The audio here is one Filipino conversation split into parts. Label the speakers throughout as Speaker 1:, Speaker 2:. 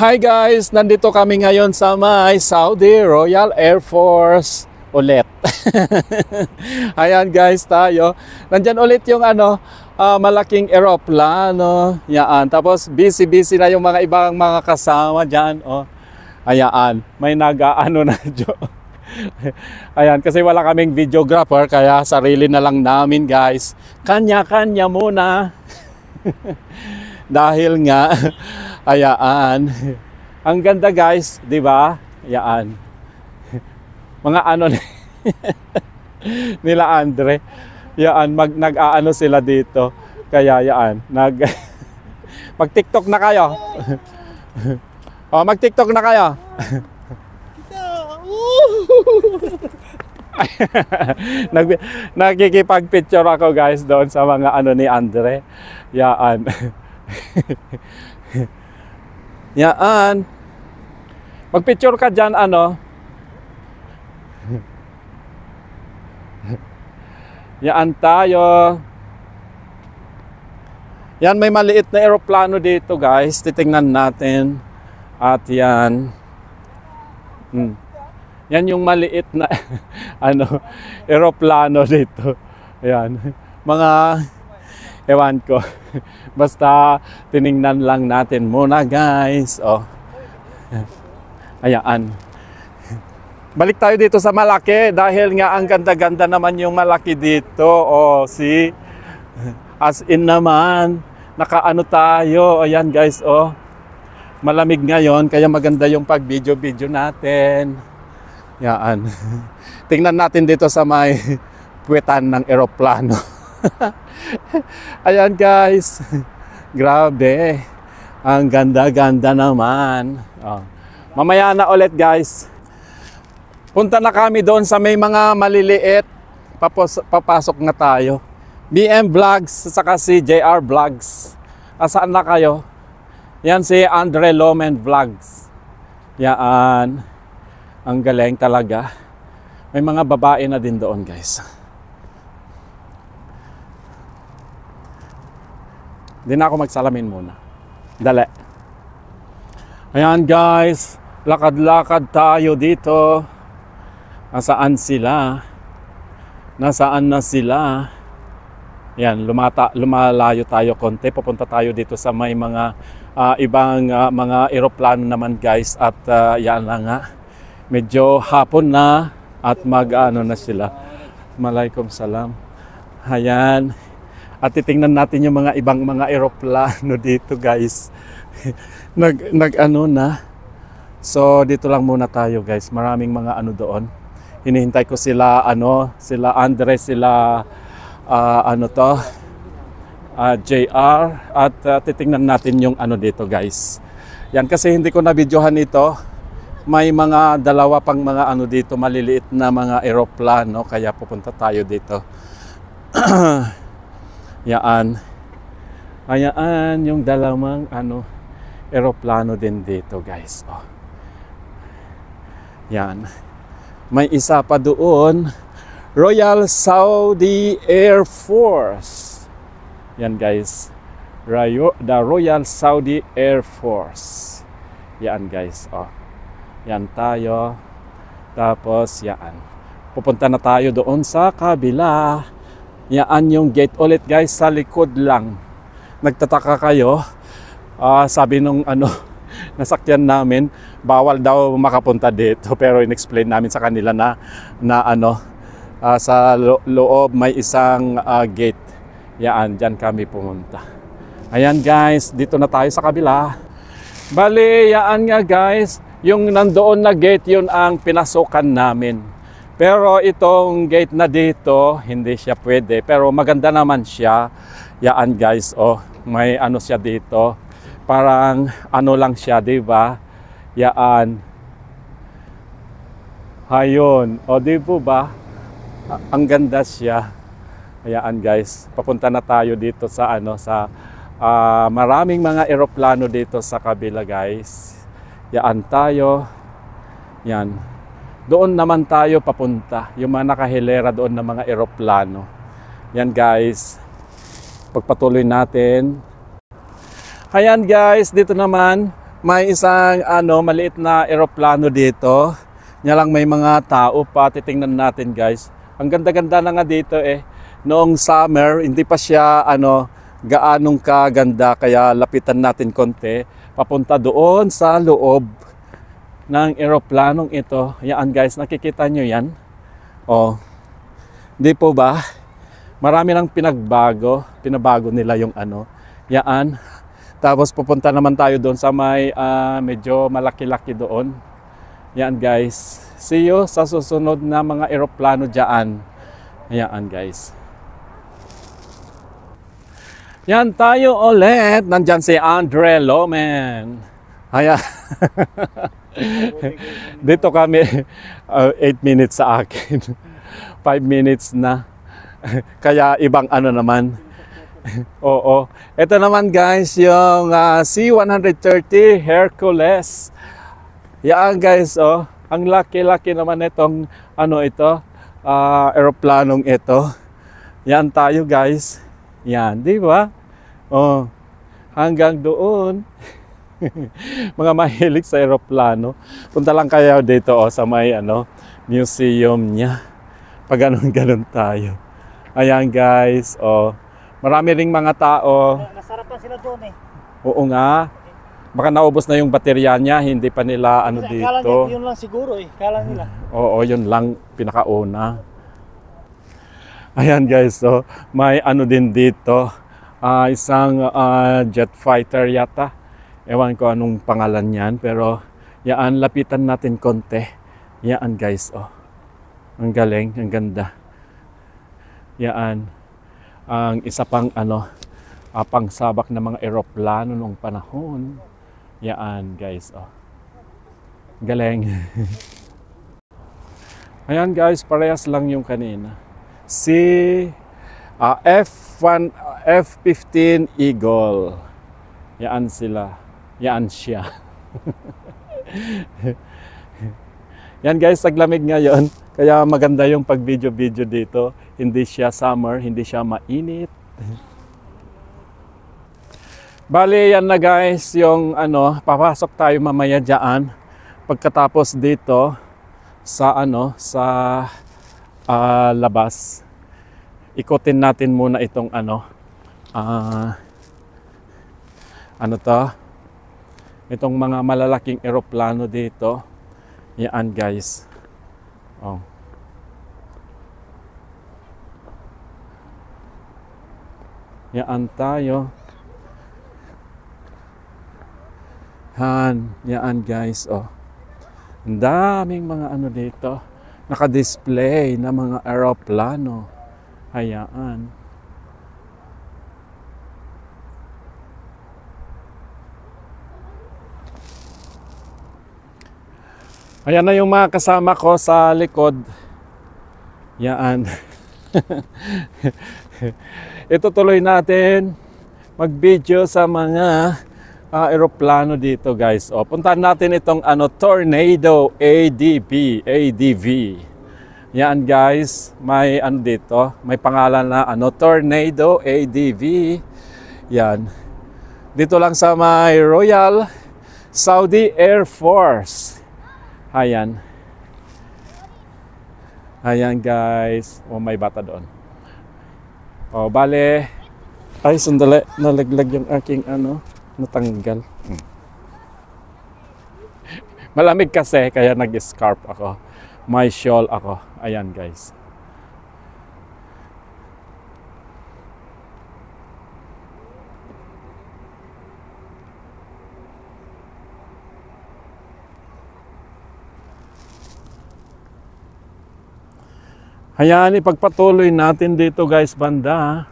Speaker 1: Hi guys! Nandito kami ngayon sa may Saudi Royal Air Force ulit. Ayan guys, tayo. Nandyan ulit yung malaking eroplano. Yan. Tapos busy na yung mga ibang mga kasama dyan. Oh. Ayan. May nag-ano na dyan. Ayan, kasi wala kaming videographer kaya sarili na lang namin guys. Kanya-kanya muna. Dahil nga ayan. Ang ganda guys, 'di ba? Ayan. Mga ano nila Andre. Ayan, nag-aano sila dito. Kaya ayan, mag-TikTok na kayo. Oh, mag-TikTok na kayo. Nagkikipag-picture ako guys doon sa mga ano ni Andre. Yaan. Yaan. Mag-picture ka dyan ano. Yaan tayo. Yan, may maliit na eroplano dito guys. Titingnan natin. At yan. Yan yung maliit na eroplano dito. Ayan. Mga ewan ko. Basta tiningnan lang natin muna guys. Oh. Ayan. Balik tayo dito sa malaki dahil nga ang ganda-ganda naman yung malaki dito. Oh, see? As in naman, nakaano tayo. Ayan guys, oh. Malamig ngayon kaya maganda yung pag-video natin. Yan. Tingnan natin dito sa may puwetan ng eroplano. Ayan guys. Grabe. Ang ganda-ganda naman. Oh. Mamaya na ulit guys. Punta na kami doon sa may mga maliliit. Papasok na tayo. BM Vlogs saka si JR Vlogs. Asaan na kayo? Yan si Andre Lomen Vlogs. Yan. Ang galing talaga. May mga babae na din doon guys. Hindi na ako magsalamin muna. Dali. Ayan guys. Lakad-lakad tayo dito. Nasaan sila? Nasaan na sila? Ayan, lumalayo tayo konti. Pupunta tayo dito sa may mga ibang mga eroplano naman guys. At yan na nga. Medyo hapon na. At mag-ano na sila. Malaikum salam. Ayan. At titingnan natin yung mga ibang mga eroplano dito guys. nag-ano na. So dito lang muna tayo guys. Maraming mga ano doon. Hinihintay ko sila sila Andre, sila JR at titingnan natin yung ano dito guys. Yan kasi hindi ko na videohan ito. May mga dalawa pang mga ano dito maliliit na mga eroplano kaya pupunta tayo dito. Yan. Ayan yung dalawang eroplano din dito guys. Oh. Yan. May isa pa doon. Royal Saudi Air Force. Yan guys. The Royal Saudi Air Force. Yan guys. Oh. Yan tayo. Tapos yan. Pupunta na tayo doon sa kabila. Yan yung gate ulit guys, sa likod lang. Nagtataka kayo, sabi nung nasakyan namin, bawal daw makapunta dito. Pero in-explain namin sa kanila na sa loob may isang gate. Yan, dyan kami pumunta. Ayan guys, dito na tayo sa kabila. Bali, yan nga guys, yung nandoon na gate yun ang pinasukan namin. Pero itong gate na dito, hindi siya pwede. Pero maganda naman siya. Yan guys, oh, may siya dito. Parang lang siya, di ba? Yan. Ayun. O, di po ba? Ang ganda siya. Yan guys. Papunta na tayo dito sa maraming mga eroplano dito sa kabila guys. Yan tayo. Yan. Doon naman tayo papunta. Yung mga nakahilera doon na mga eroplano. Yan guys. Pagpatuloy natin. Ayan guys, dito naman may isang maliit na eroplano dito. Niya lang may mga tao pa. Titingnan natin guys. Ang ganda-ganda na nga dito eh. Noong summer, hindi pa siya gaanong kaganda. Kaya lapitan natin konti. Papunta doon sa loob ng eroplanong ito. Yan guys, nakikita nyo yan? Oh, di po ba? Marami nang pinabago nila yung yan. Tapos pupunta naman tayo doon sa may medyo malaki-laki doon. Yan guys. See you sa susunod na mga eroplano dyan. Yan guys. Yan tayo ulit. Nandyan si Andre Lomen. Ayan. Dito kami 8 minutes sa akin. 5 minutes na. Kaya ibang naman. Oo. Ito naman guys yung C-130 Hercules. Yan guys, oh. Ang laki-laki naman itong eroplanong ito. Yan tayo guys. Yan, di ba? Oh. Hanggang doon. Mga mahilig sa eroplano. Punta lang kayo dito sa may museum niya. Pag ganun tayo. Ayan guys, oh. Marami ring mga tao.
Speaker 2: Nasarapan sila doon eh.
Speaker 1: Oo nga. Baka naubos na yung baterya niya, hindi pa nila dito.
Speaker 2: Kala yun lang siguro eh. Kala nila.
Speaker 1: Oo, yun lang pinakauna. Ayan guys, so may din dito. Isang jet fighter yata. Ewan ko anong pangalan niyan, pero yan, lapitan natin konti. Yan guys, oh. Ang galing, ang ganda. Yan. Ang isa pang pangsabak ng mga eroplano noong panahon. Yan guys, oh. Galing. Ayan guys, parehas lang yung kanina. F-15 Eagle. Yan sila. Yan siya. Yan guys, taglamig ngayon. Kaya maganda yung pag-video dito. Hindi siya summer, hindi siya mainit. Bali, yan na guys, yung papasok tayo mamaya dyan. Pagkatapos dito sa labas. Ikutin natin muna itong itong mga malalaking eroplano dito. Yan guys. Oh. Yan tayo. Yan guys, oh. Ang daming mga dito. Naka-display na mga eroplano. Hayaan. Ayan na yung mga kasama ko sa likod. Yan. Itutuloy natin mag-video sa mga eroplano dito guys. O, puntahan natin itong Tornado ADV. Yan guys, may dito, may pangalan na Tornado ADV. Yan. Dito lang sa may Royal Saudi Air Force. Ayan. Ayan guys. O, may bata doon. O, bale. Ay, sandali. Nalaglag yung aking natanggal. Malamig kasi kaya nag-scarf ako. May shawl ako. Ayan guys. Ayan, ipagpatuloy natin dito guys banda.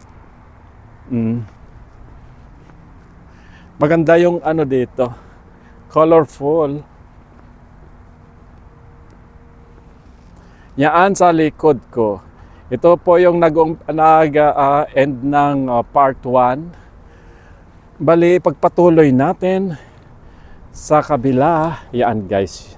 Speaker 1: Maganda yung dito. Colorful. Yan sa likod ko. Ito po yung nag-end ng part 1. Bali, pagpatuloy natin sa kabila. Yan guys.